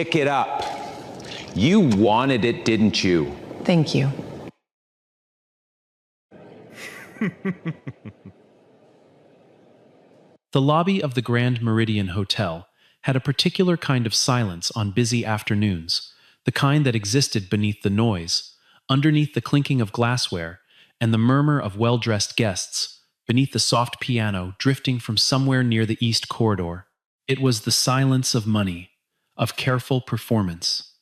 pick it up. You wanted it, didn't you? Thank you. The lobby of the Grand Meridian Hotel had a particular kind of silence on busy afternoons, the kind that existed beneath the noise, underneath the clinking of glassware, and the murmur of well-dressed guests, beneath the soft piano drifting from somewhere near the east corridor. It was the silence of money, of careful performance,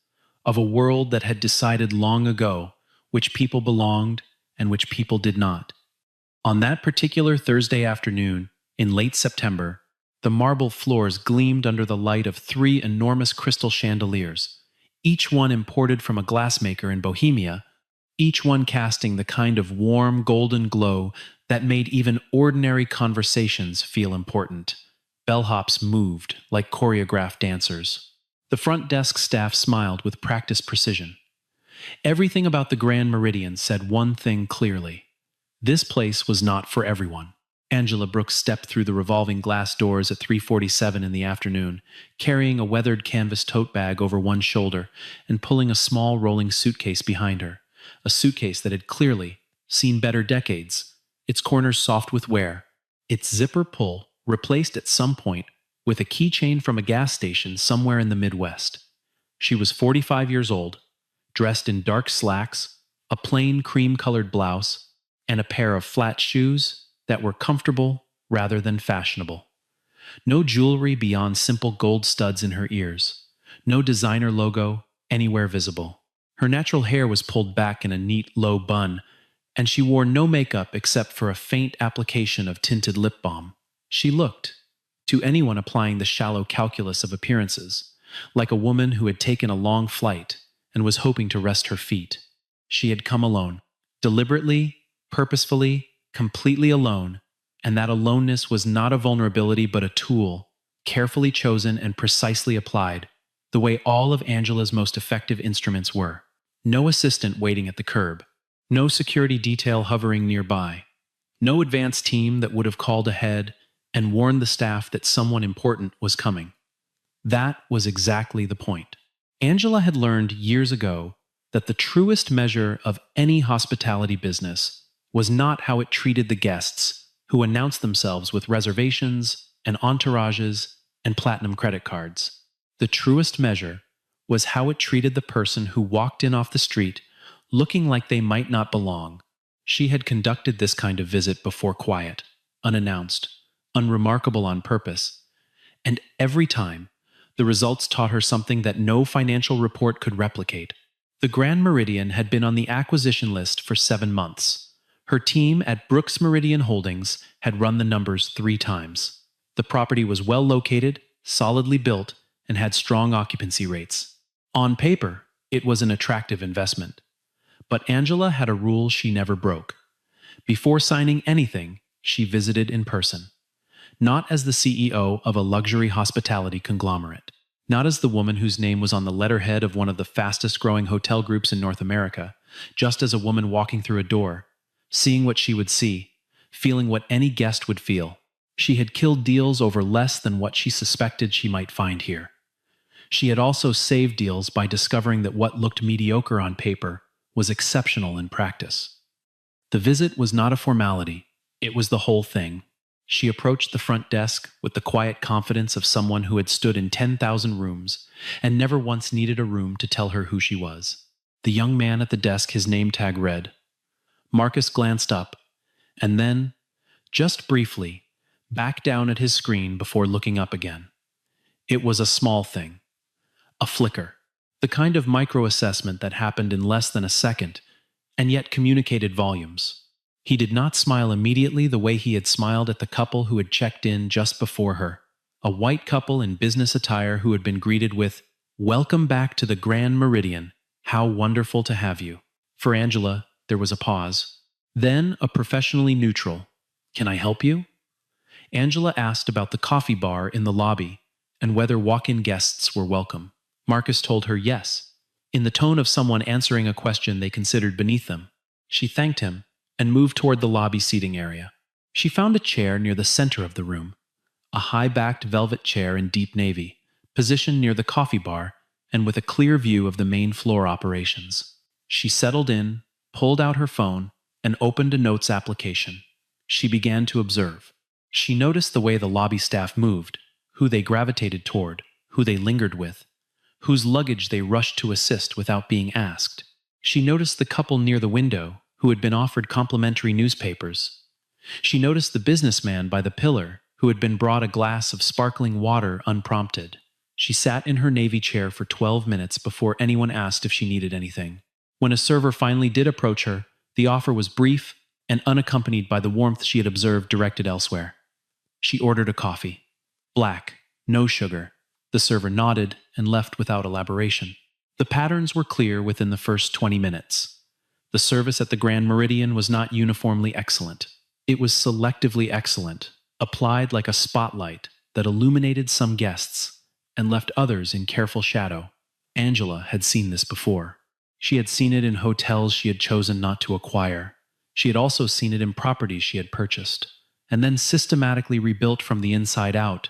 of a world that had decided long ago which people belonged and which people did not. On that particular Thursday afternoon, in late September, the marble floors gleamed under the light of 3 enormous crystal chandeliers, each one imported from a glassmaker in Bohemia, each one casting the kind of warm golden glow that made even ordinary conversations feel important. Bellhops moved like choreographed dancers. The front desk staff smiled with practiced precision. Everything about the Grand Meridian said one thing clearly. This place was not for everyone. Angela Brooks stepped through the revolving glass doors at 3:47 in the afternoon, carrying a weathered canvas tote bag over one shoulder and pulling a small rolling suitcase behind her, a suitcase that had clearly seen better decades, its corners soft with wear, its zipper pull replaced at some point with a keychain from a gas station somewhere in the Midwest. She was 45 years old, dressed in dark slacks, a plain cream-colored blouse, and a pair of flat shoes that were comfortable rather than fashionable. No jewelry beyond simple gold studs in her ears. No designer logo anywhere visible. Her natural hair was pulled back in a neat, low bun, and she wore no makeup except for a faint application of tinted lip balm. She looked, to anyone applying the shallow calculus of appearances, like a woman who had taken a long flight and was hoping to rest her feet. She had come alone, deliberately, purposefully, completely alone, and that aloneness was not a vulnerability but a tool, carefully chosen and precisely applied, the way all of Angela's most effective instruments were. No assistant waiting at the curb, no security detail hovering nearby, no advance team that would have called ahead and warned the staff that someone important was coming. That was exactly the point. Angela had learned years ago that the truest measure of any hospitality business was not how it treated the guests who announced themselves with reservations and entourages and platinum credit cards. The truest measure was how it treated the person who walked in off the street looking like they might not belong. She had conducted this kind of visit before, quiet, unannounced, unremarkable on purpose, and every time the results taught her something that no financial report could replicate. The Grand Meridian had been on the acquisition list for 7 months. Her team at Brooks Meridian Holdings had run the numbers 3 times. The property was well located, solidly built, and had strong occupancy rates. On paper, it was an attractive investment. But Angela had a rule she never broke. Before signing anything, she visited in person. Not as the CEO of a luxury hospitality conglomerate. Not as the woman whose name was on the letterhead of one of the fastest-growing hotel groups in North America, just as a woman walking through a door, seeing what she would see, feeling what any guest would feel. She had killed deals over less than what she suspected she might find here. She had also saved deals by discovering that what looked mediocre on paper was exceptional in practice. The visit was not a formality, it was the whole thing. She approached the front desk with the quiet confidence of someone who had stood in 10,000 rooms and never once needed a room to tell her who she was. The young man at the desk, his name tag read. Marcus glanced up, and then, just briefly, back down at his screen before looking up again. It was a small thing. A flicker. The kind of micro-assessment that happened in less than a second, and yet communicated volumes. He did not smile immediately the way he had smiled at the couple who had checked in just before her. A white couple in business attire who had been greeted with, "Welcome back to the Grand Meridian. How wonderful to have you." For Angela, there was a pause. Then a professionally neutral, "Can I help you?" Angela asked about the coffee bar in the lobby and whether walk-in guests were welcome. Marcus told her yes, in the tone of someone answering a question they considered beneath them. She thanked him and moved toward the lobby seating area. She found a chair near the center of the room, a high-backed velvet chair in deep navy, positioned near the coffee bar and with a clear view of the main floor operations. She settled in, pulled out her phone, and opened a notes application. She began to observe. She noticed the way the lobby staff moved, who they gravitated toward, who they lingered with, whose luggage they rushed to assist without being asked. She noticed the couple near the window, who had been offered complimentary newspapers. She noticed the businessman by the pillar, who had been brought a glass of sparkling water unprompted. She sat in her navy chair for 12 minutes before anyone asked if she needed anything. When a server finally did approach her, the offer was brief and unaccompanied by the warmth she had observed directed elsewhere. She ordered a coffee. Black, no sugar. The server nodded and left without elaboration. The patterns were clear within the first 20 minutes. The service at the Grand Meridian was not uniformly excellent. It was selectively excellent, applied like a spotlight that illuminated some guests and left others in careful shadow. Angela had seen this before. She had seen it in hotels she had chosen not to acquire. She had also seen it in properties she had purchased, and then systematically rebuilt from the inside out,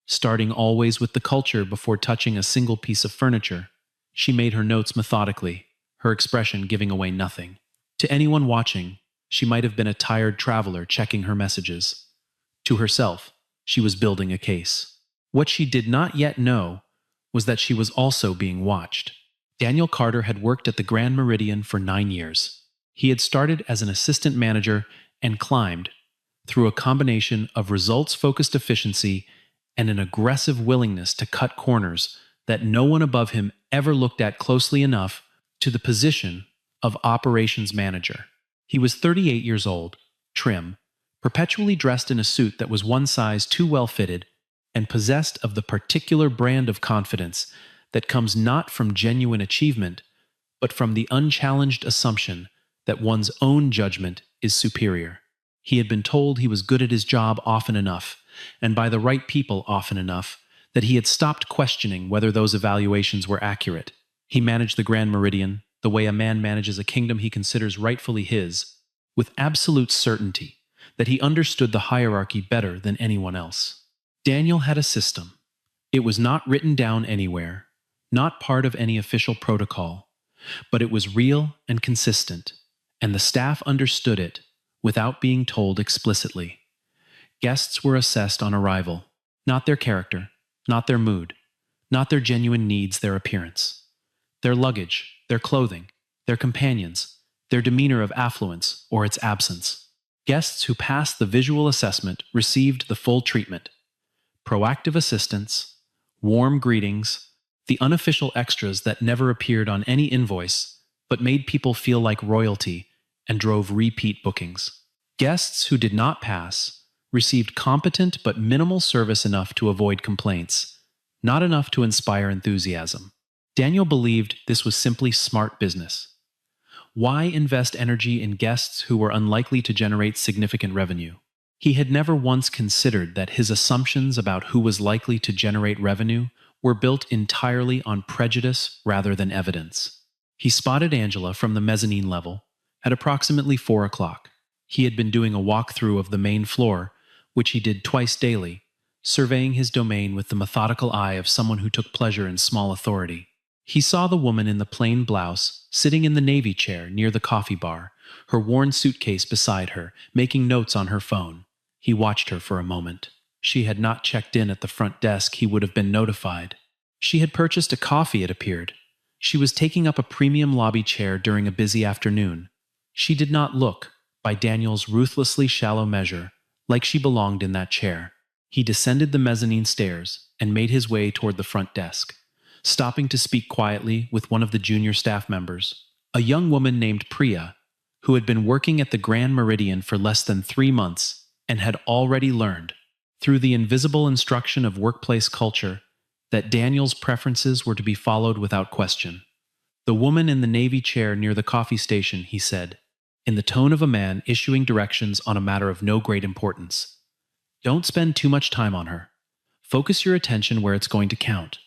starting always with the culture before touching a single piece of furniture. She made her notes methodically, her expression giving away nothing. To anyone watching, she might have been a tired traveler checking her messages. To herself, she was building a case. What she did not yet know was that she was also being watched. Daniel Carter had worked at the Grand Meridian for 9 years. He had started as an assistant manager and climbed, through a combination of results-focused efficiency and an aggressive willingness to cut corners that no one above him ever looked at closely enough, to the position of operations manager. He was 38 years old, trim, perpetually dressed in a suit that was one size too well fitted, and possessed of the particular brand of confidence that comes not from genuine achievement, but from the unchallenged assumption that one's own judgment is superior. He had been told he was good at his job often enough, and by the right people often enough, that he had stopped questioning whether those evaluations were accurate. He managed the Grand Meridian, the way a man manages a kingdom he considers rightfully his, with absolute certainty that he understood the hierarchy better than anyone else. Daniel had a system. It was not written down anywhere, not part of any official protocol, but it was real and consistent, and the staff understood it without being told explicitly. Guests were assessed on arrival, not their character, not their mood, not their genuine needs, their appearance, their luggage, their clothing, their companions, their demeanor of affluence or its absence. Guests who passed the visual assessment received the full treatment: proactive assistance, warm greetings, the unofficial extras that never appeared on any invoice but made people feel like royalty and drove repeat bookings. Guests who did not pass received competent but minimal service enough to avoid complaints, not enough to inspire enthusiasm. Daniel believed this was simply smart business. Why invest energy in guests who were unlikely to generate significant revenue? He had never once considered that his assumptions about who was likely to generate revenue were built entirely on prejudice rather than evidence. He spotted Angela from the mezzanine level at approximately 4 o'clock. He had been doing a walkthrough of the main floor, which he did twice daily, surveying his domain with the methodical eye of someone who took pleasure in small authority. He saw the woman in the plain blouse sitting in the navy chair near the coffee bar, her worn suitcase beside her, making notes on her phone. He watched her for a moment. She had not checked in at the front desk. He would have been notified. She had purchased a coffee, it appeared. She was taking up a premium lobby chair during a busy afternoon. She did not look, by Daniel's ruthlessly shallow measure, like she belonged in that chair. He descended the mezzanine stairs and made his way toward the front desk, stopping to speak quietly with one of the junior staff members, a young woman named Priya, who had been working at the Grand Meridian for less than 3 months and had already learned, through the invisible instruction of workplace culture, that Daniel's preferences were to be followed without question. The woman in the navy chair near the coffee station, he said, in the tone of a man issuing directions on a matter of no great importance. Don't spend too much time on her. Focus your attention where it's going to count.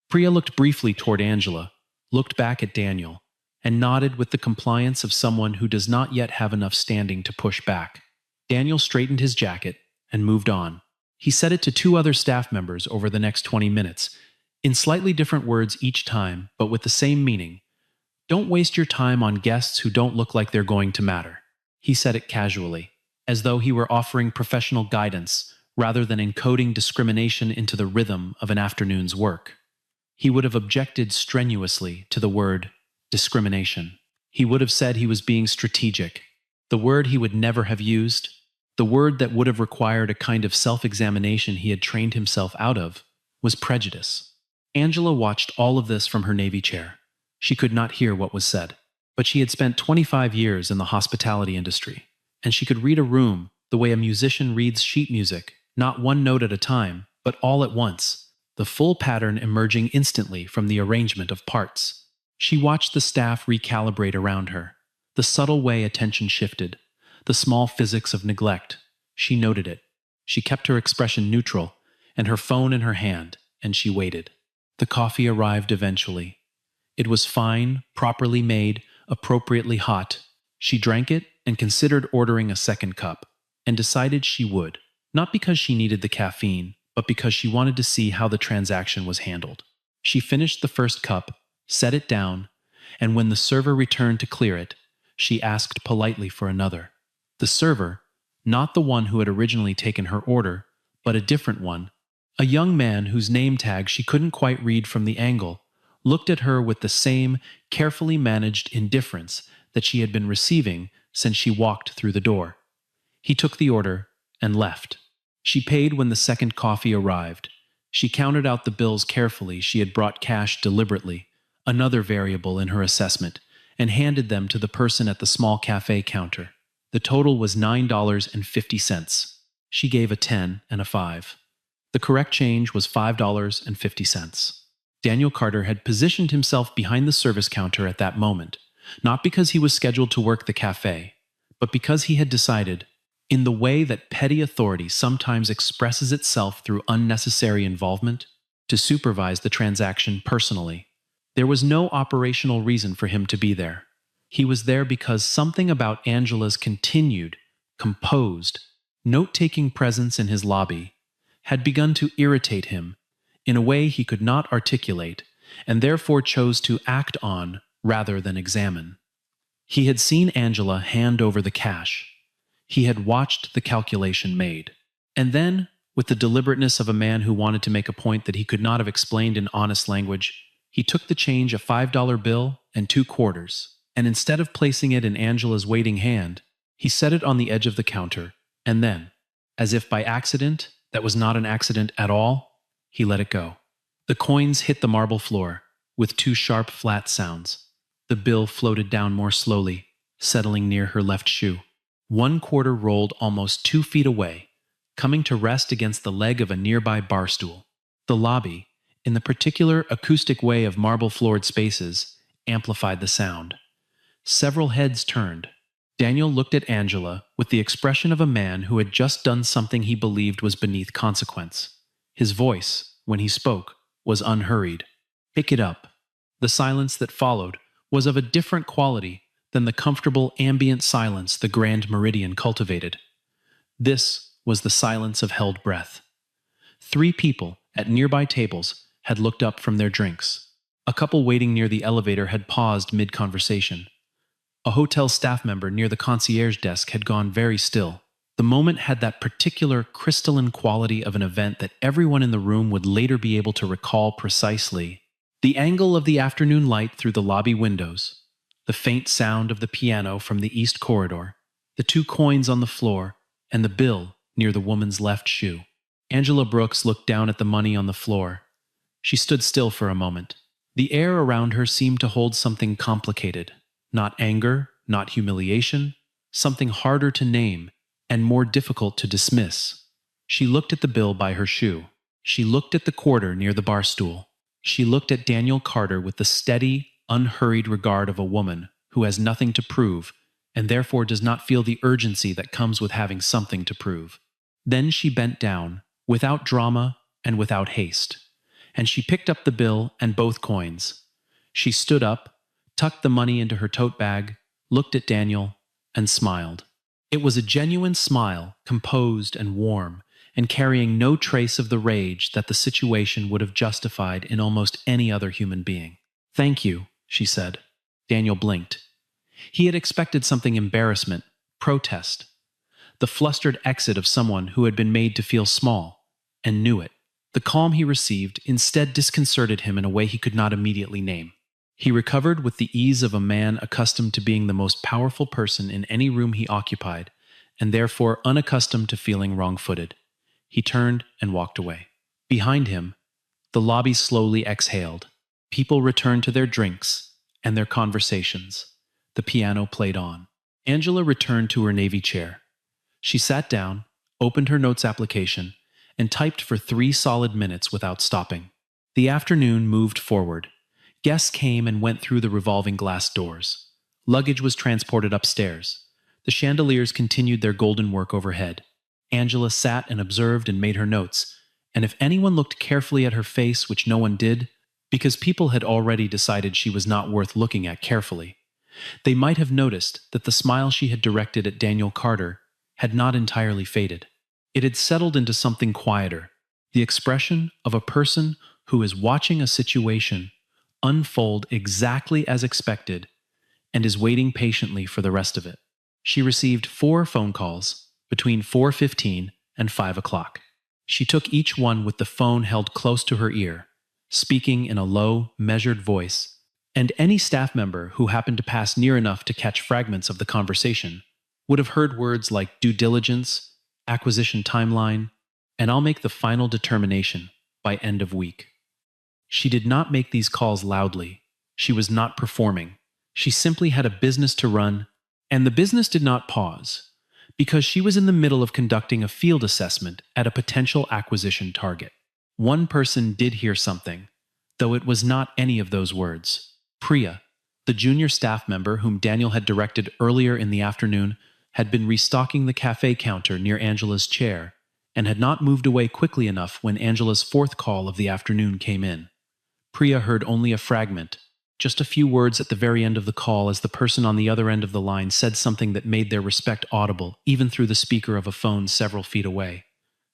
Priya looked briefly toward Angela, looked back at Daniel, and nodded with the compliance of someone who does not yet have enough standing to push back. Daniel straightened his jacket and moved on. He said it to 2 other staff members over the next 20 minutes, in slightly different words each time, but with the same meaning. Don't waste your time on guests who don't look like they're going to matter. He said it casually, as though he were offering professional guidance rather than encoding discrimination into the rhythm of an afternoon's work. He would have objected strenuously to the word discrimination. He would have said he was being strategic. The word he would never have used, the word that would have required a kind of self-examination he had trained himself out of, was prejudice. Angela watched all of this from her Navy chair. She could not hear what was said, but she had spent 25 years in the hospitality industry, and she could read a room the way a musician reads sheet music, not one note at a time, but all at once, the full pattern emerging instantly from the arrangement of parts. She watched the staff recalibrate around her, the subtle way attention shifted, the small physics of neglect. She noted it. She kept her expression neutral, and her phone in her hand, and she waited. The coffee arrived eventually. It was fine, properly made, appropriately hot. She drank it and considered ordering a second cup, and decided she would, not because she needed the caffeine, but because she wanted to see how the transaction was handled. She finished the first cup, set it down, and when the server returned to clear it, she asked politely for another. The server, not the one who had originally taken her order, but a different one, a young man whose name tag she couldn't quite read from the angle, looked at her with the same carefully managed indifference that she had been receiving since she walked through the door. He took the order and left. She paid when the second coffee arrived. She counted out the bills carefully. She had brought cash deliberately, another variable in her assessment, and handed them to the person at the small cafe counter. The total was $9.50. She gave a 10 and a 5. The correct change was $5.50. Daniel Carter had positioned himself behind the service counter at that moment, not because he was scheduled to work the cafe, but because he had decided, in the way that petty authority sometimes expresses itself through unnecessary involvement, to supervise the transaction personally. There was no operational reason for him to be there. He was there because something about Angela's continued, composed, note-taking presence in his lobby had begun to irritate him in a way he could not articulate, and therefore chose to act on rather than examine. He had seen Angela hand over the cash. He had watched the calculation made. And then, with the deliberateness of a man who wanted to make a point that he could not have explained in honest language, he took the change, a $5 bill and 2 quarters, and instead of placing it in Angela's waiting hand, he set it on the edge of the counter, and then, as if by accident, that was not an accident at all, he let it go. The coins hit the marble floor, with 2 sharp, flat sounds. The bill floated down more slowly, settling near her left shoe. 1 quarter rolled almost 2 feet away, coming to rest against the leg of a nearby bar stool. The lobby, in the particular acoustic way of marble-floored spaces, amplified the sound. Several heads turned. Daniel looked at Angela with the expression of a man who had just done something he believed was beneath consequence. His voice, when he spoke, was unhurried. "Pick it up." The silence that followed was of a different quality than the comfortable ambient silence the Grand Meridian cultivated. This was the silence of held breath. 3 people at nearby tables had looked up from their drinks. A couple waiting near the elevator had paused mid-conversation. A hotel staff member near the concierge desk had gone very still. The moment had that particular crystalline quality of an event that everyone in the room would later be able to recall precisely. The angle of the afternoon light through the lobby windows, the faint sound of the piano from the east corridor, the 2 coins on the floor, and the bill near the woman's left shoe. Angela Brooks looked down at the money on the floor. She stood still for a moment. The air around her seemed to hold something complicated. Not anger, not humiliation, something harder to name and more difficult to dismiss. She looked at the bill by her shoe. She looked at the quarter near the bar stool. She looked at Daniel Carter with the steady, unhurried regard of a woman who has nothing to prove and therefore does not feel the urgency that comes with having something to prove. Then she bent down, without drama and without haste, and she picked up the bill and both coins. She stood up, tucked the money into her tote bag, looked at Daniel, and smiled. It was a genuine smile, composed and warm, and carrying no trace of the rage that the situation would have justified in almost any other human being. "Thank you," she said. Daniel blinked. He had expected something embarrassment, protest, the flustered exit of someone who had been made to feel small, and knew it. The calm he received instead disconcerted him in a way he could not immediately name. He recovered with the ease of a man accustomed to being the most powerful person in any room he occupied, and therefore unaccustomed to feeling wrong-footed. He turned and walked away. Behind him, the lobby slowly exhaled. People returned to their drinks and their conversations. The piano played on. Angela returned to her Navy chair. She sat down, opened her notes application, and typed for 3 solid minutes without stopping. The afternoon moved forward. Guests came and went through the revolving glass doors. Luggage was transported upstairs. The chandeliers continued their golden work overhead. Angela sat and observed and made her notes, and if anyone looked carefully at her face, which no one did, because people had already decided she was not worth looking at carefully, they might have noticed that the smile she had directed at Daniel Carter had not entirely faded. It had settled into something quieter, the expression of a person who is watching a situation unfold exactly as expected and is waiting patiently for the rest of it. She received 4 phone calls between 4:15 and 5 o'clock. She took each one with the phone held close to her ear, speaking in a low, measured voice, and any staff member who happened to pass near enough to catch fragments of the conversation would have heard words like due diligence, acquisition timeline, and I'll make the final determination by end of week. She did not make these calls loudly. She was not performing. She simply had a business to run, and the business did not pause, because she was in the middle of conducting a field assessment at a potential acquisition target. One person did hear something, though it was not any of those words. Priya, the junior staff member whom Daniel had directed earlier in the afternoon, had been restocking the cafe counter near Angela's chair, and had not moved away quickly enough when Angela's 4th call of the afternoon came in. Priya heard only a fragment, just a few words at the very end of the call as the person on the other end of the line said something that made their respect audible even through the speaker of a phone several feet away.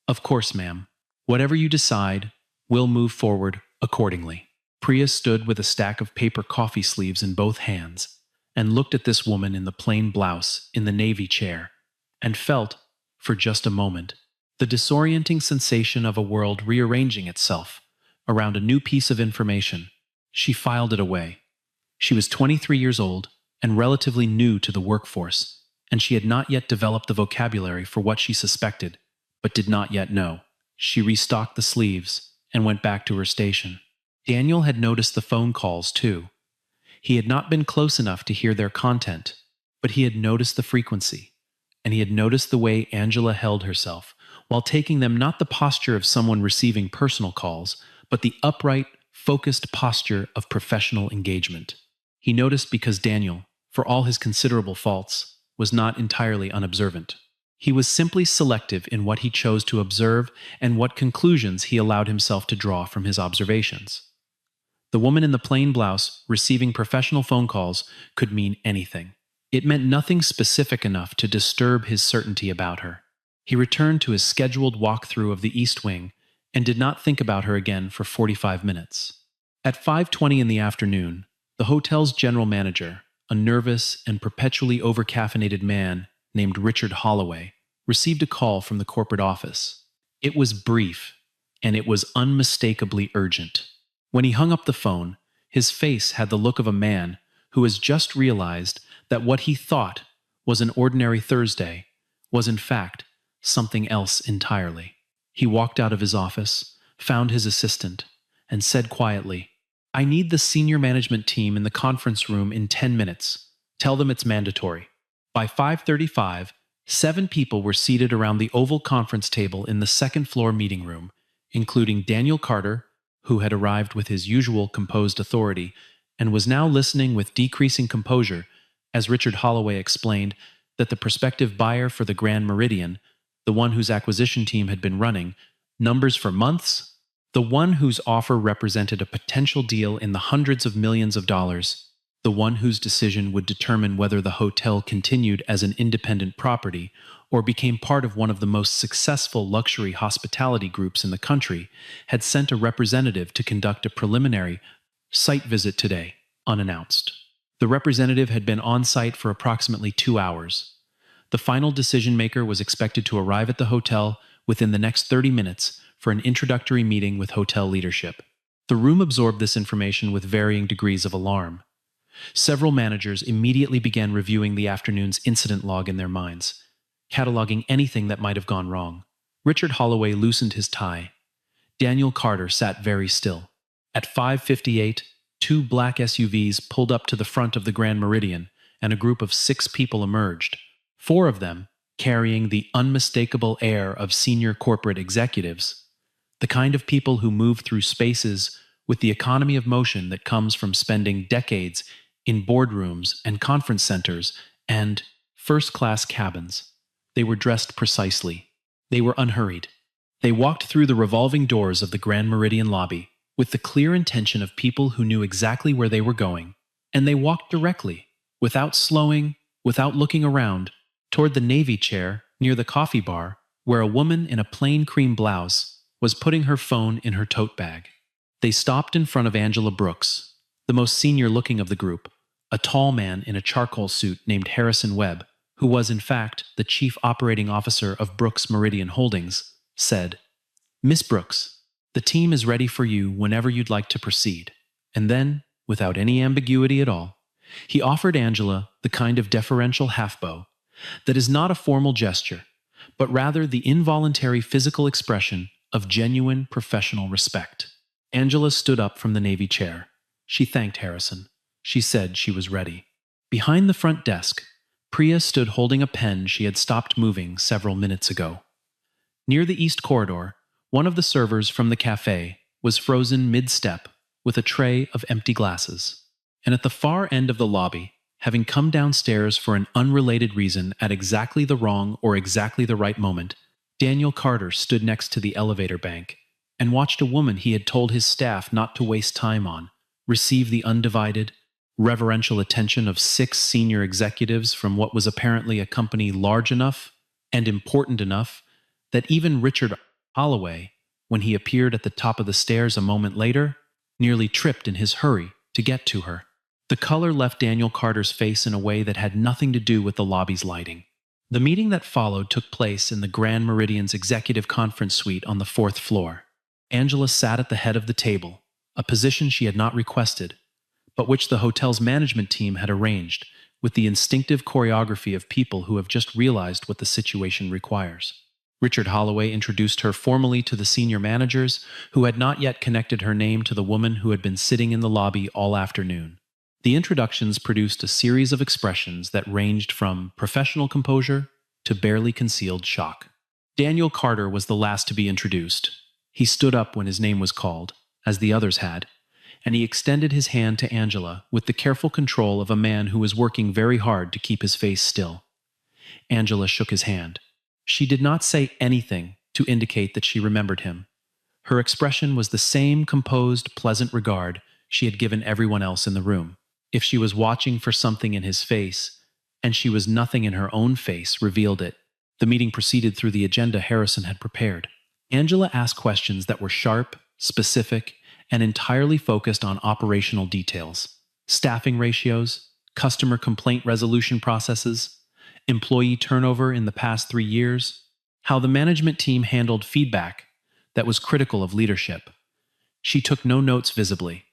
"Of course, ma'am. Whatever you decide, we'll move forward accordingly." Priya stood with a stack of paper coffee sleeves in both hands and looked at this woman in the plain blouse in the Navy chair and felt, for just a moment, the disorienting sensation of a world rearranging itself around a new piece of information. She filed it away. She was 23 years old and relatively new to the workforce, and she had not yet developed the vocabulary for what she suspected, but did not yet know. She restocked the sleeves and went back to her station. Daniel had noticed the phone calls, too. He had not been close enough to hear their content, but he had noticed the frequency, and he had noticed the way Angela held herself, while taking them, not the posture of someone receiving personal calls, but the upright, focused posture of professional engagement. He noticed because Daniel, for all his considerable faults, was not entirely unobservant. He was simply selective in what he chose to observe and what conclusions he allowed himself to draw from his observations. The woman in the plain blouse receiving professional phone calls could mean anything. It meant nothing specific enough to disturb his certainty about her. He returned to his scheduled walkthrough of the East Wing and did not think about her again for 45 minutes. At 5:20 in the afternoon, the hotel's general manager, a nervous and perpetually over-caffeinated man named Richard Holloway, received a call from the corporate office. It was brief, and it was unmistakably urgent. When he hung up the phone, his face had the look of a man who has just realized that what he thought was an ordinary Thursday was in fact something else entirely. He walked out of his office, found his assistant, and said quietly, "I need the senior management team in the conference room in 10 minutes. Tell them it's mandatory." By 5:35, 7 people were seated around the oval conference table in the second-floor meeting room, including Daniel Carter, who had arrived with his usual composed authority and was now listening with decreasing composure as Richard Holloway explained that the prospective buyer for the Grand Meridian, the one whose acquisition team had been running numbers for months, the one whose offer represented a potential deal in the hundreds of millions of dollars, the one whose decision would determine whether the hotel continued as an independent property or became part of one of the most successful luxury hospitality groups in the country, had sent a representative to conduct a preliminary site visit today, unannounced. The representative had been on site for approximately 2 hours. The final decision maker was expected to arrive at the hotel within the next 30 minutes for an introductory meeting with hotel leadership. The room absorbed this information with varying degrees of alarm. Several managers immediately began reviewing the afternoon's incident log in their minds, cataloging anything that might have gone wrong. Richard Holloway loosened his tie. Daniel Carter sat very still. At 5:58, 2 black SUVs pulled up to the front of the Grand Meridian, and a group of 6 people emerged, 4 of them carrying the unmistakable air of senior corporate executives, the kind of people who move through spaces with the economy of motion that comes from spending decades in boardrooms and conference centers and first-class cabins. They were dressed precisely. They were unhurried. They walked through the revolving doors of the Grand Meridian lobby with the clear intention of people who knew exactly where they were going, and they walked directly, without slowing, without looking around, toward the Navy chair near the coffee bar where a woman in a plain cream blouse was putting her phone in her tote bag. They stopped in front of Angela Brooks, the most senior-looking of the group, a tall man in a charcoal suit named Harrison Webb, who was in fact the chief operating officer of Brooks Meridian Holdings, said, "Miss Brooks, the team is ready for you whenever you'd like to proceed." And then, without any ambiguity at all, he offered Angela the kind of deferential half-bow that is not a formal gesture, but rather the involuntary physical expression of genuine professional respect. Angela stood up from the Navy chair. She thanked Harrison. She said she was ready. Behind the front desk, Priya stood holding a pen she had stopped moving several minutes ago. Near the east corridor, one of the servers from the cafe was frozen mid-step with a tray of empty glasses. And at the far end of the lobby, having come downstairs for an unrelated reason at exactly the wrong or exactly the right moment, Daniel Carter stood next to the elevator bank and watched a woman he had told his staff not to waste time on receive the undivided, reverential attention of 6 senior executives from what was apparently a company large enough and important enough that even Richard Holloway, when he appeared at the top of the stairs a moment later, nearly tripped in his hurry to get to her. The color left Daniel Carter's face in a way that had nothing to do with the lobby's lighting. The meeting that followed took place in the Grand Meridian's executive conference suite on the 4th floor. Angela sat at the head of the table, a position she had not requested, but which the hotel's management team had arranged with the instinctive choreography of people who have just realized what the situation requires. Richard Holloway introduced her formally to the senior managers, who had not yet connected her name to the woman who had been sitting in the lobby all afternoon. The introductions produced a series of expressions that ranged from professional composure to barely concealed shock. Daniel Carter was the last to be introduced. He stood up when his name was called, as the others had, and he extended his hand to Angela with the careful control of a man who was working very hard to keep his face still. Angela shook his hand. She did not say anything to indicate that she remembered him. Her expression was the same composed, pleasant regard she had given everyone else in the room. If she was watching for something in his face, and she was nothing in her own face revealed it. The meeting proceeded through the agenda Harrison had prepared. Angela asked questions that were sharp, specific, and entirely focused on operational details: staffing ratios, customer complaint resolution processes, employee turnover in the past 3 years, how the management team handled feedback that was critical of leadership. She took no notes visibly,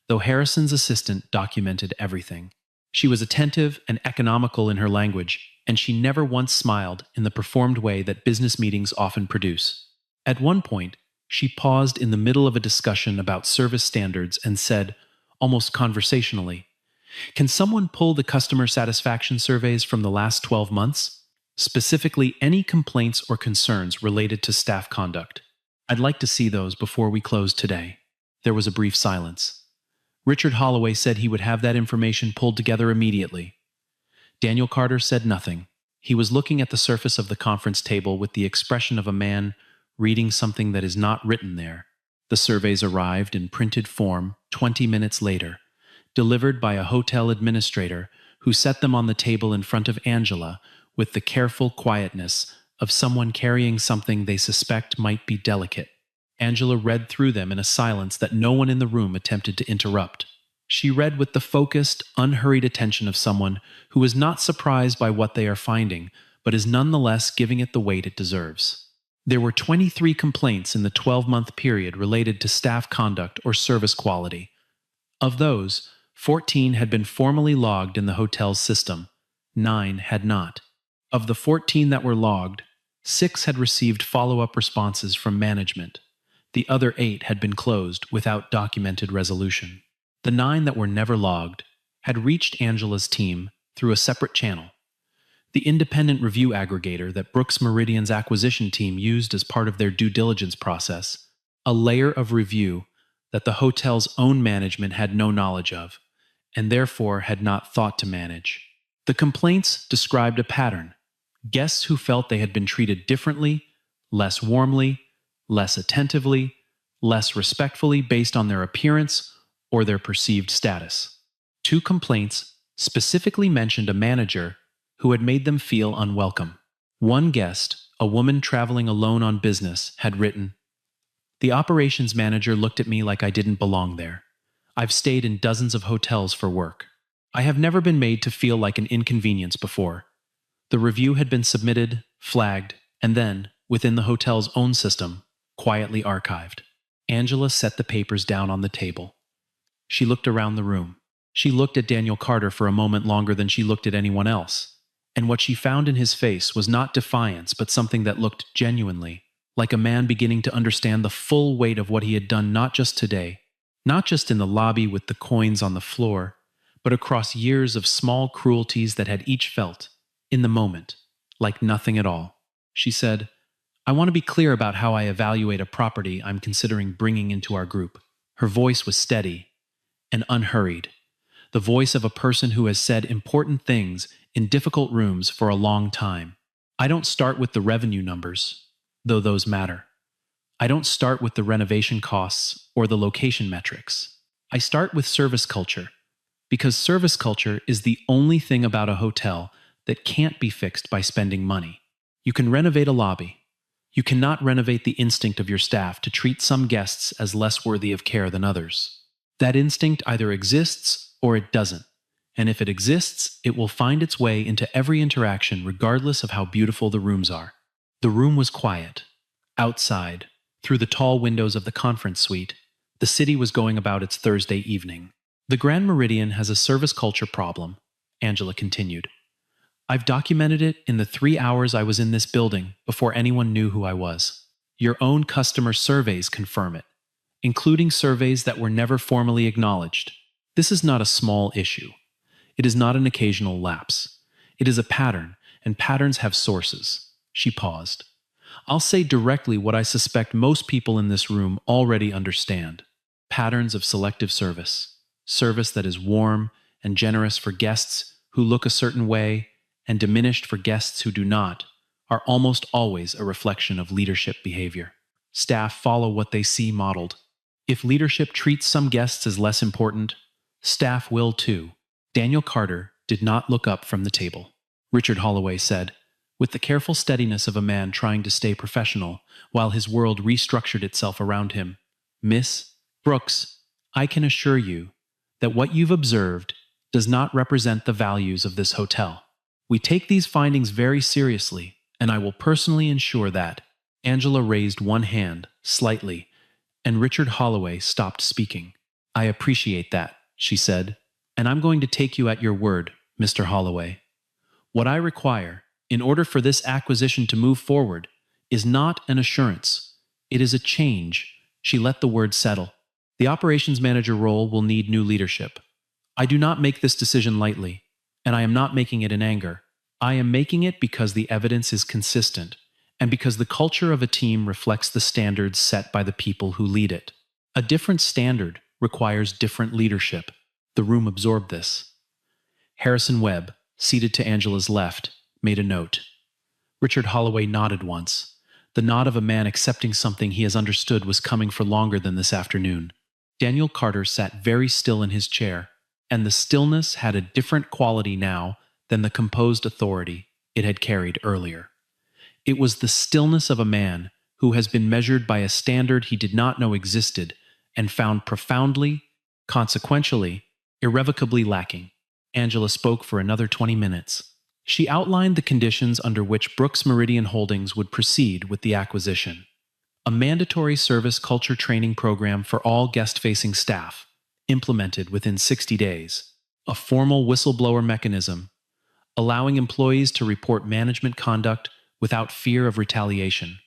though Harrison's assistant documented everything. She was attentive and economical in her language, and she never once smiled in the performed way that business meetings often produce. At one point, she paused in the middle of a discussion about service standards and said, almost conversationally, "Can someone pull the customer satisfaction surveys from the last 12 months? Specifically, any complaints or concerns related to staff conduct. I'd like to see those before we close today." There was a brief silence. Richard Holloway said he would have that information pulled together immediately. Daniel Carter said nothing. He was looking at the surface of the conference table with the expression of a man reading something that is not written there. The surveys arrived in printed form 20 minutes later, delivered by a hotel administrator who set them on the table in front of Angela with the careful quietness of someone carrying something they suspect might be delicate. Angela read through them in a silence that no one in the room attempted to interrupt. She read with the focused, unhurried attention of someone who is not surprised by what they are finding, but is nonetheless giving it the weight it deserves. There were 23 complaints in the 12-month period related to staff conduct or service quality. Of those, 14 had been formally logged in the hotel's system. 9 had not. Of the 14 that were logged, 6 had received follow-up responses from management. The other 8 had been closed without documented resolution. The 9 that were never logged had reached Angela's team through a separate channel, the independent review aggregator that Brooks Meridian's acquisition team used as part of their due diligence process, a layer of review that the hotel's own management had no knowledge of, and therefore had not thought to manage. The complaints described a pattern: guests who felt they had been treated differently, less warmly, less attentively, less respectfully based on their appearance or their perceived status. 2 complaints specifically mentioned a manager who had made them feel unwelcome. One guest, a woman traveling alone on business, had written, "The operations manager looked at me like I didn't belong there. I've stayed in dozens of hotels for work. I have never been made to feel like an inconvenience before." The review had been submitted, flagged, and then, within the hotel's own system, quietly archived. Angela set the papers down on the table. She looked around the room. She looked at Daniel Carter for a moment longer than she looked at anyone else, and what she found in his face was not defiance but something that looked genuinely like a man beginning to understand the full weight of what he had done, not just today, not just in the lobby with the coins on the floor, but across years of small cruelties that had each felt, in the moment, like nothing at all. She said, "I want to be clear about how I evaluate a property I'm considering bringing into our group." Her voice was steady and unhurried, the voice of a person who has said important things in difficult rooms for a long time. "I don't start with the revenue numbers, though those matter. I don't start with the renovation costs or the location metrics. I start with service culture, because service culture is the only thing about a hotel that can't be fixed by spending money. You can renovate a lobby. You cannot renovate the instinct of your staff to treat some guests as less worthy of care than others. That instinct either exists or it doesn't, and if it exists, it will find its way into every interaction regardless of how beautiful the rooms are." The room was quiet. Outside, through the tall windows of the conference suite, the city was going about its Thursday evening. "The Grand Meridian has a service culture problem," Angela continued. "I've documented it in the 3 hours I was in this building before anyone knew who I was. Your own customer surveys confirm it, including surveys that were never formally acknowledged. This is not a small issue. It is not an occasional lapse. It is a pattern, and patterns have sources." She paused. "I'll say directly what I suspect most people in this room already understand. Patterns of selective service. Service that is warm and generous for guests who look a certain way and diminished for guests who do not, are almost always a reflection of leadership behavior. Staff follow what they see modeled. If leadership treats some guests as less important, staff will too." Daniel Carter did not look up from the table. Richard Holloway said, with the careful steadiness of a man trying to stay professional while his world restructured itself around him, "Miss Brooks, I can assure you that what you've observed does not represent the values of this hotel. We take these findings very seriously, and I will personally ensure that." Angela raised one hand, slightly, and Richard Holloway stopped speaking. "I appreciate that," she said, "and I'm going to take you at your word, Mr. Holloway. What I require, in order for this acquisition to move forward, is not an assurance. It is a change." She let the word settle. "The operations manager role will need new leadership. I do not make this decision lightly, and I am not making it in anger. I am making it because the evidence is consistent, and because the culture of a team reflects the standards set by the people who lead it. A different standard requires different leadership." The room absorbed this. Harrison Webb, seated to Angela's left, made a note. Richard Holloway nodded once, the nod of a man accepting something he has understood was coming for longer than this afternoon. Daniel Carter sat very still in his chair, and the stillness had a different quality now than the composed authority. it had carried earlier. It was the stillness of a man who has been measured by a standard he did not know existed and found profoundly, consequentially, irrevocably lacking. Angela spoke for another 20 minutes. She outlined the conditions under which Brooks Meridian Holdings would proceed with the acquisition. A mandatory service culture training program for all guest-facing staff, implemented within 60 days. A formal whistleblower mechanism, allowing employees to report management conduct without fear of retaliation.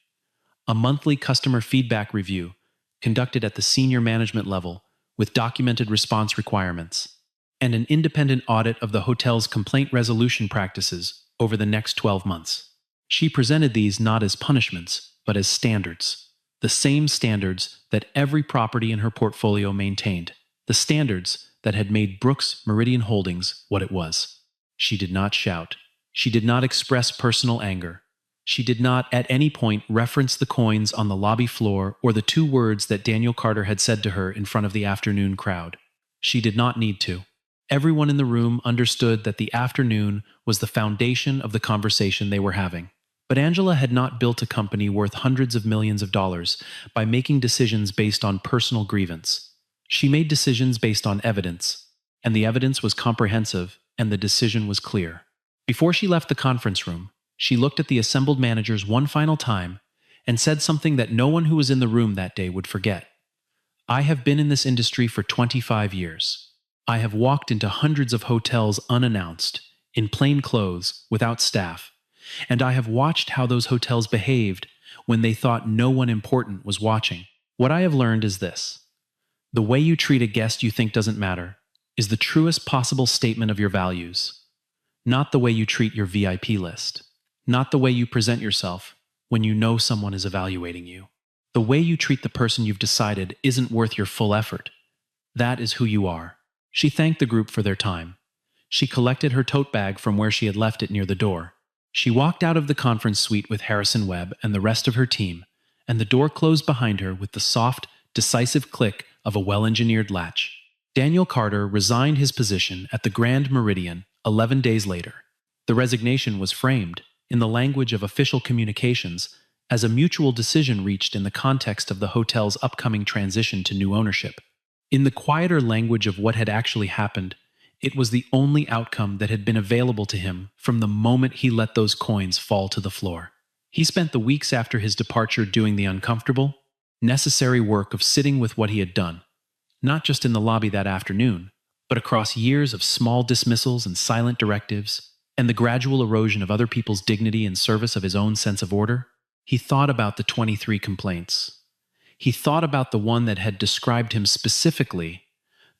A monthly customer feedback review, conducted at the senior management level with documented response requirements. And an independent audit of the hotel's complaint resolution practices over the next 12 months. She presented these not as punishments, but as standards. The same standards that every property in her portfolio maintained. The standards that had made Brooks Meridian Holdings what it was. She did not shout. She did not express personal anger. She did not at any point reference the coins on the lobby floor or the 2 words that Daniel Carter had said to her in front of the afternoon crowd. She did not need to. Everyone in the room understood that the afternoon was the foundation of the conversation they were having. But Angela had not built a company worth hundreds of millions of dollars by making decisions based on personal grievance. She made decisions based on evidence, and the evidence was comprehensive, and the decision was clear. Before she left the conference room, she looked at the assembled managers one final time and said something that no one who was in the room that day would forget. "I have been in this industry for 25 years. I have walked into hundreds of hotels unannounced, in plain clothes, without staff, and I have watched how those hotels behaved when they thought no one important was watching. What I have learned is this. The way you treat a guest you think doesn't matter is the truest possible statement of your values, not the way you treat your VIP list, not the way you present yourself when you know someone is evaluating you. The way you treat the person you've decided isn't worth your full effort. That is who you are." She thanked the group for their time. She collected her tote bag from where she had left it near the door. She walked out of the conference suite with Harrison Webb and the rest of her team, and the door closed behind her with the soft, decisive click of a well-engineered latch. Daniel Carter resigned his position at the Grand Meridian 11 days later. The resignation was framed, in the language of official communications, as a mutual decision reached in the context of the hotel's upcoming transition to new ownership. In the quieter language of what had actually happened, it was the only outcome that had been available to him from the moment he let those coins fall to the floor. He spent the weeks after his departure doing the uncomfortable, necessary work of sitting with what he had done, not just in the lobby that afternoon, but across years of small dismissals and silent directives, and the gradual erosion of other people's dignity in service of his own sense of order. He thought about the 23 complaints. He thought about the one that had described him specifically,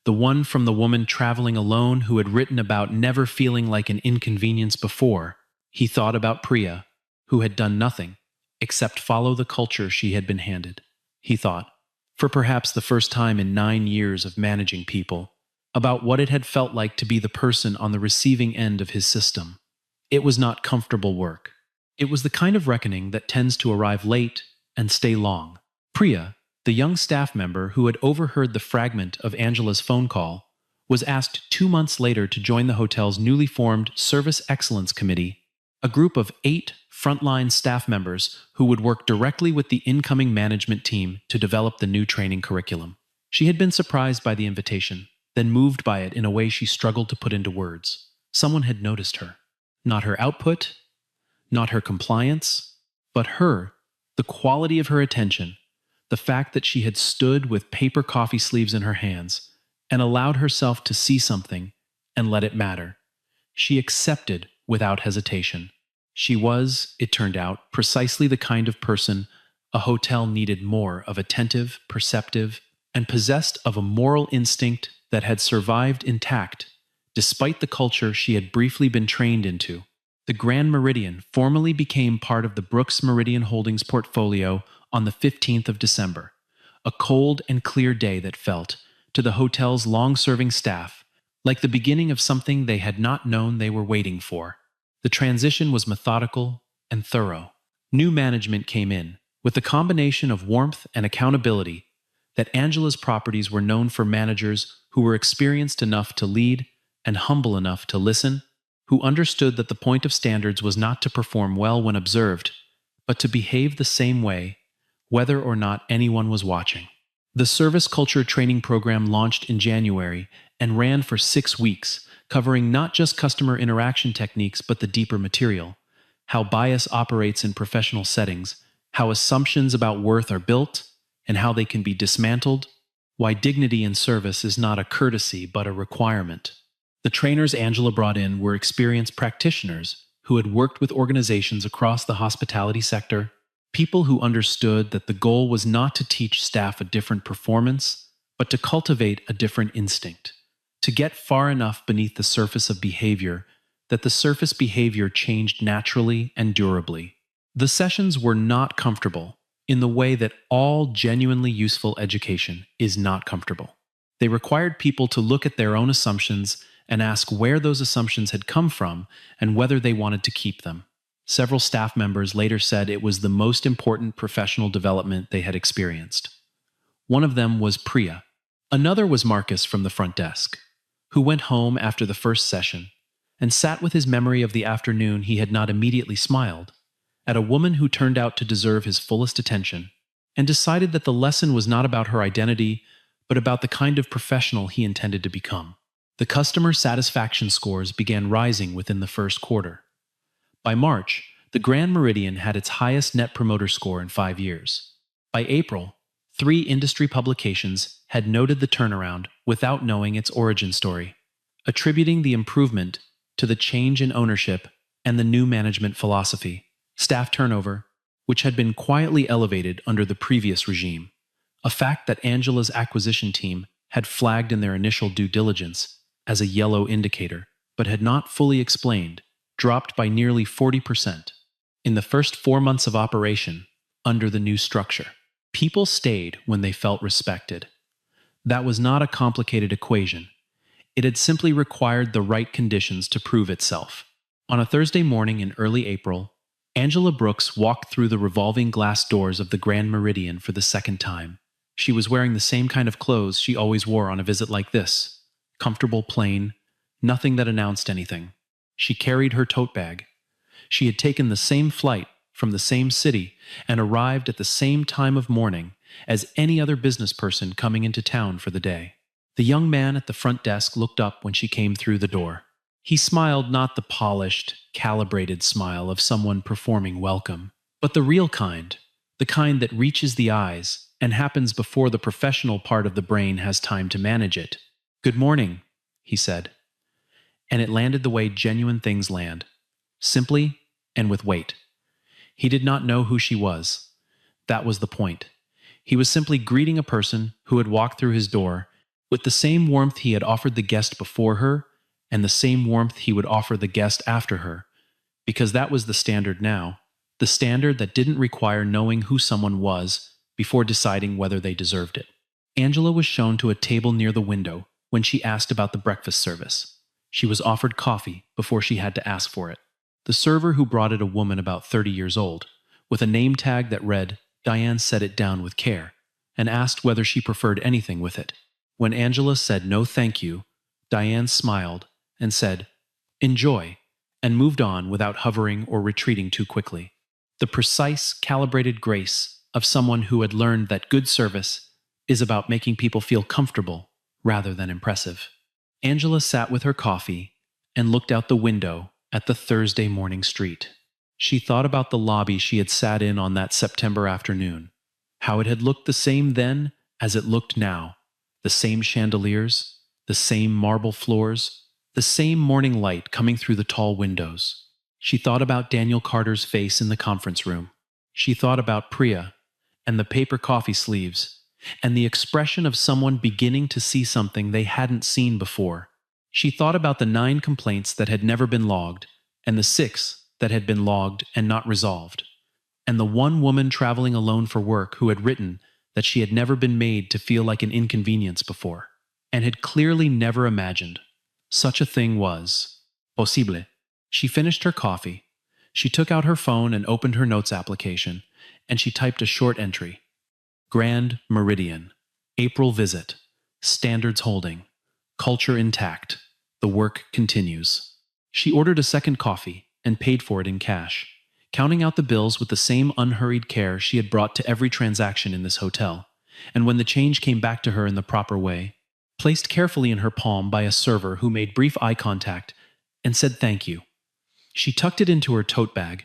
the one from the woman traveling alone who had written about never feeling like an inconvenience before. He thought about Priya, who had done nothing except follow the culture she had been handed. He thought, for perhaps the first time in 9 years of managing people, about what it had felt like to be the person on the receiving end of his system. It was not comfortable work. It was the kind of reckoning that tends to arrive late and stay long. Priya, the young staff member who had overheard the fragment of Angela's phone call, was asked 2 months later to join the hotel's newly formed Service Excellence Committee, a group of 8 frontline staff members who would work directly with the incoming management team to develop the new training curriculum. She had been surprised by the invitation, then moved by it in a way she struggled to put into words. Someone had noticed her. Not her output, not her compliance, but her, the quality of her attention, the fact that she had stood with paper coffee sleeves in her hands and allowed herself to see something and let it matter. She accepted without hesitation. She was, it turned out, precisely the kind of person a hotel needed more of, attentive, perceptive, and possessed of a moral instinct that had survived intact, despite the culture she had briefly been trained into. The Grand Meridian formally became part of the Brooks Meridian Holdings portfolio on the 15th of December, a cold and clear day that felt, to the hotel's long-serving staff, like the beginning of something they had not known they were waiting for. The transition was methodical and thorough. New management came in, with the combination of warmth and accountability that Angela's properties were known for, managers who were experienced enough to lead and humble enough to listen, who understood that the point of standards was not to perform well when observed, but to behave the same way, whether or not anyone was watching. The service culture training program launched in January and ran for 6 weeks, covering not just customer interaction techniques but the deeper material: how bias operates in professional settings, how assumptions about worth are built, and how they can be dismantled, why dignity in service is not a courtesy but a requirement. The trainers Angela brought in were experienced practitioners who had worked with organizations across the hospitality sector, people who understood that the goal was not to teach staff a different performance, but to cultivate a different instinct, to get far enough beneath the surface of behavior that the surface behavior changed naturally and durably. The sessions were not comfortable in the way that all genuinely useful education is not comfortable. They required people to look at their own assumptions and ask where those assumptions had come from and whether they wanted to keep them. Several staff members later said it was the most important professional development they had experienced. One of them was Priya. Another was Marcus from the front desk, who went home after the first session and sat with his memory of the afternoon he had not immediately smiled at a woman who turned out to deserve his fullest attention, and decided that the lesson was not about her identity, but about the kind of professional he intended to become. The customer satisfaction scores began rising within the first quarter. By March, the Grand Meridian had its highest Net Promoter Score in 5 years. By April, 3 industry publications had noted the turnaround without knowing its origin story, attributing the improvement to the change in ownership and the new management philosophy. Staff turnover, which had been quietly elevated under the previous regime, a fact that Angela's acquisition team had flagged in their initial due diligence as a yellow indicator, but had not fully explained, dropped by nearly 40% in the first 4 months of operation under the new structure. People stayed when they felt respected. That was not a complicated equation. It had simply required the right conditions to prove itself. On a Thursday morning in early April, Angela Brooks walked through the revolving glass doors of the Grand Meridian for the second time. She was wearing the same kind of clothes she always wore on a visit like this: comfortable, plain, nothing that announced anything. She carried her tote bag. She had taken the same flight from the same city and arrived at the same time of morning as any other business person coming into town for the day. The young man at the front desk looked up when she came through the door. He smiled, not the polished, calibrated smile of someone performing welcome, but the real kind, the kind that reaches the eyes and happens before the professional part of the brain has time to manage it. "Good morning," he said. And it landed the way genuine things land, simply and with weight. He did not know who she was. That was the point. He was simply greeting a person who had walked through his door with the same warmth he had offered the guest before her, and the same warmth he would offer the guest after her, because that was the standard now, the standard that didn't require knowing who someone was before deciding whether they deserved it. Angela was shown to a table near the window when she asked about the breakfast service. She was offered coffee before she had to ask for it. The server who brought it, a woman about 30 years old, with a name tag that read Diane, set it down with care, and asked whether she preferred anything with it. When Angela said no thank you, Diane smiled and said, "Enjoy," and moved on without hovering or retreating too quickly. The precise, calibrated grace of someone who had learned that good service is about making people feel comfortable rather than impressive. Angela sat with her coffee and looked out the window at the Thursday morning street. She thought about the lobby she had sat in on that September afternoon, how it had looked the same then as it looked now, the same chandeliers, the same marble floors, the same morning light coming through the tall windows. She thought about Daniel Carter's face in the conference room. She thought about Priya and the paper coffee sleeves and the expression of someone beginning to see something they hadn't seen before. She thought about the 9 complaints that had never been logged and the 6 that had been logged and not resolved, and the one woman traveling alone for work who had written that she had never been made to feel like an inconvenience before, and had clearly never imagined such a thing was possible. She finished her coffee. She took out her phone and opened her notes application, and she typed a short entry. Grand Meridian. April visit. Standards holding. Culture intact. The work continues. She ordered a second coffee and paid for it in cash, counting out the bills with the same unhurried care she had brought to every transaction in this hotel, and when the change came back to her in the proper way, placed carefully in her palm by a server who made brief eye contact and said thank you. She tucked it into her tote bag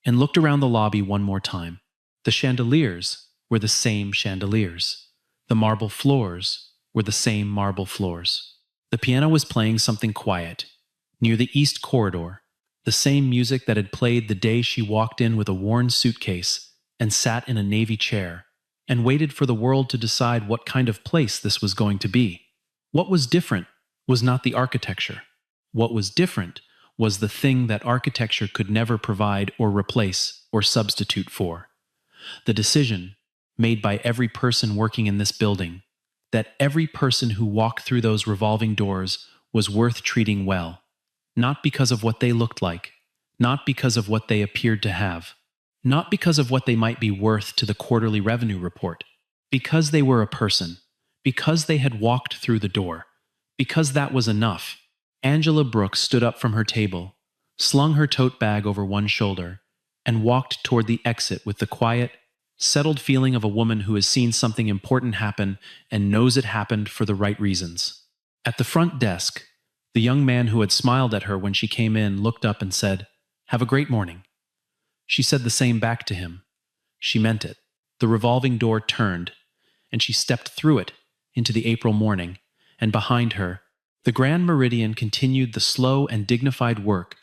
and looked around the lobby one more time. The chandeliers were the same chandeliers. The marble floors were the same marble floors. The piano was playing something quiet, near the east corridor, the same music that had played the day she walked in with a worn suitcase and sat in a navy chair and waited for the world to decide what kind of place this was going to be. What was different was not the architecture. What was different was the thing that architecture could never provide or replace or substitute for. The decision, made by every person working in this building, that every person who walked through those revolving doors was worth treating well, not because of what they looked like, not because of what they appeared to have, not because of what they might be worth to the quarterly revenue report, because they were a person, because they had walked through the door, because that was enough. Angela Brooks stood up from her table, slung her tote bag over one shoulder, and walked toward the exit with the quiet, settled feeling of a woman who has seen something important happen and knows it happened for the right reasons. At the front desk, the young man who had smiled at her when she came in looked up and said, "Have a great morning." She said the same back to him. She meant it. The revolving door turned, and she stepped through it into the April morning, and behind her, the Grand Meridian continued the slow and dignified work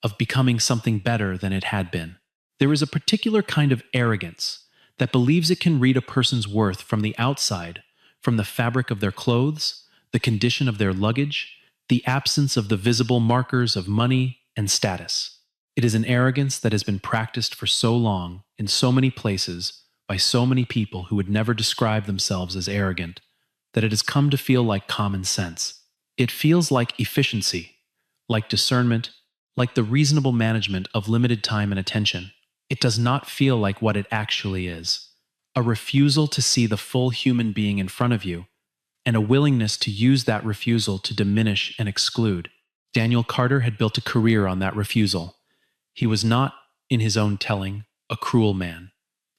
of becoming something better than it had been. There is a particular kind of arrogance that believes it can read a person's worth from the outside, from the fabric of their clothes, the condition of their luggage, the absence of the visible markers of money and status. It is an arrogance that has been practiced for so long, in so many places, by so many people who would never describe themselves as arrogant, that it has come to feel like common sense. It feels like efficiency, like discernment, like the reasonable management of limited time and attention. It does not feel like what it actually is. A refusal to see the full human being in front of you, and a willingness to use that refusal to diminish and exclude. Daniel Carter had built a career on that refusal. He was not, in his own telling, a cruel man.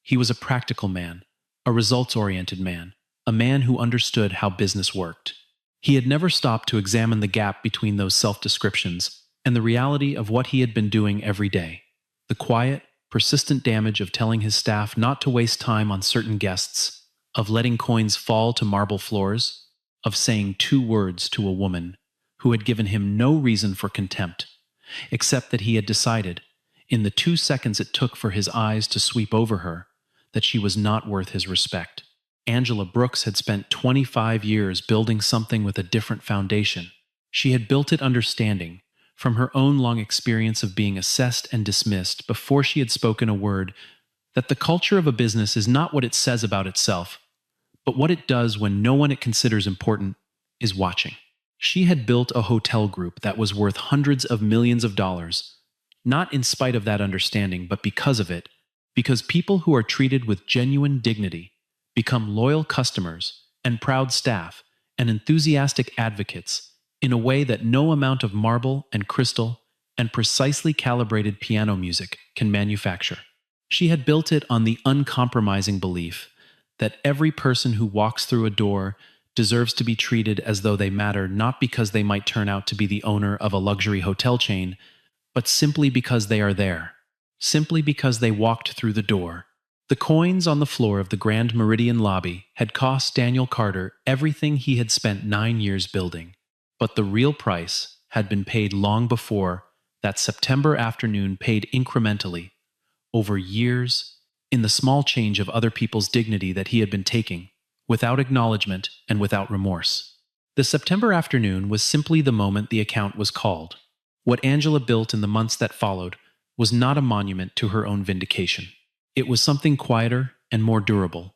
He was a practical man, a results-oriented man, a man who understood how business worked. He had never stopped to examine the gap between those self-descriptions and the reality of what he had been doing every day. The quiet, persistent damage of telling his staff not to waste time on certain guests, of letting coins fall to marble floors, of saying 2 words to a woman who had given him no reason for contempt, except that he had decided, in the 2 seconds it took for his eyes to sweep over her, that she was not worth his respect. Angela Brooks had spent 25 years building something with a different foundation. She had built it understanding, from her own long experience of being assessed and dismissed before she had spoken a word, that the culture of a business is not what it says about itself, but what it does when no one it considers important is watching. She had built a hotel group that was worth hundreds of millions of dollars, not in spite of that understanding, but because of it, because people who are treated with genuine dignity become loyal customers and proud staff and enthusiastic advocates in a way that no amount of marble and crystal and precisely calibrated piano music can manufacture. She had built it on the uncompromising belief that every person who walks through a door deserves to be treated as though they matter, not because they might turn out to be the owner of a luxury hotel chain, but simply because they are there, simply because they walked through the door. The coins on the floor of the Grand Meridian lobby had cost Daniel Carter everything he had spent 9 years building, but the real price had been paid long before that September afternoon, paid incrementally, over years, in the small change of other people's dignity that he had been taking, without acknowledgement and without remorse. The September afternoon was simply the moment the account was called. What Angela built in the months that followed was not a monument to her own vindication. It was something quieter and more durable,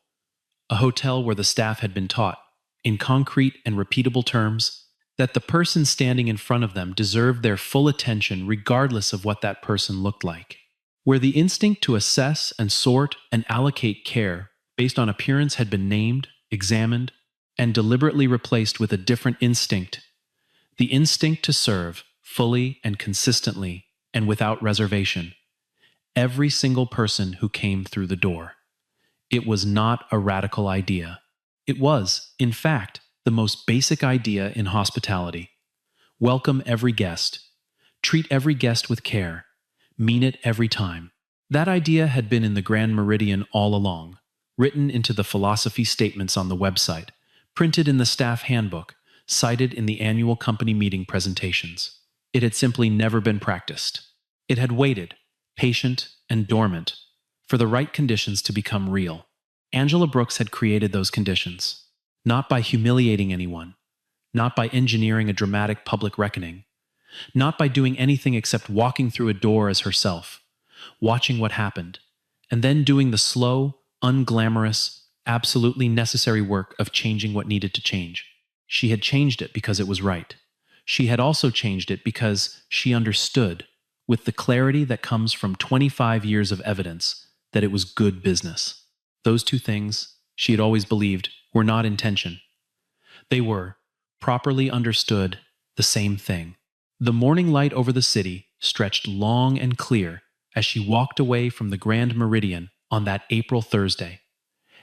a hotel where the staff had been taught, in concrete and repeatable terms, that the person standing in front of them deserved their full attention regardless of what that person looked like, where the instinct to assess and sort and allocate care based on appearance had been named, examined, and deliberately replaced with a different instinct, the instinct to serve, fully and consistently and without reservation, every single person who came through the door. It was not a radical idea. It was, in fact, the most basic idea in hospitality. Welcome every guest. Treat every guest with care. Mean it every time. That idea had been in the Grand Meridian all along, written into the philosophy statements on the website, printed in the staff handbook, cited in the annual company meeting presentations. It had simply never been practiced. It had waited, patient and dormant, for the right conditions to become real. Angela Brooks had created those conditions, not by humiliating anyone, not by engineering a dramatic public reckoning, not by doing anything except walking through a door as herself, watching what happened, and then doing the slow, unglamorous, absolutely necessary work of changing what needed to change. She had changed it because it was right. She had also changed it because she understood, with the clarity that comes from 25 years of evidence, that it was good business. Those two things, she had always believed, were not in tension. They were, properly understood, the same thing. The morning light over the city stretched long and clear as she walked away from the Grand Meridian on that April Thursday.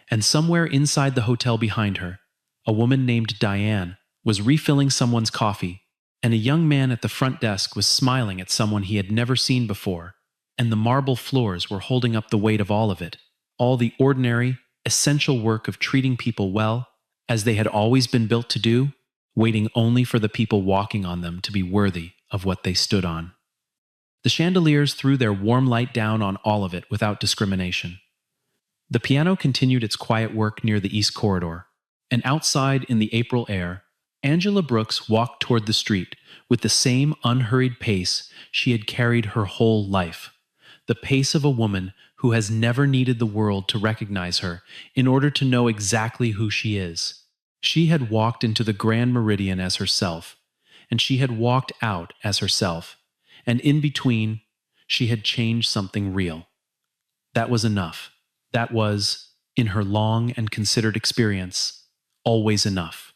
And somewhere inside the hotel behind her, a woman named Diane was refilling someone's coffee, and a young man at the front desk was smiling at someone he had never seen before, and the marble floors were holding up the weight of all of it, all the ordinary, essential work of treating people well, as they had always been built to do, waiting only for the people walking on them to be worthy of what they stood on. The chandeliers threw their warm light down on all of it without discrimination. The piano continued its quiet work near the east corridor, and outside in the April air, Angela Brooks walked toward the street with the same unhurried pace she had carried her whole life, the pace of a woman who has never needed the world to recognize her in order to know exactly who she is. She had walked into the Grand Meridian as herself, and she had walked out as herself, and in between, she had changed something real. That was enough. That was, in her long and considered experience, always enough.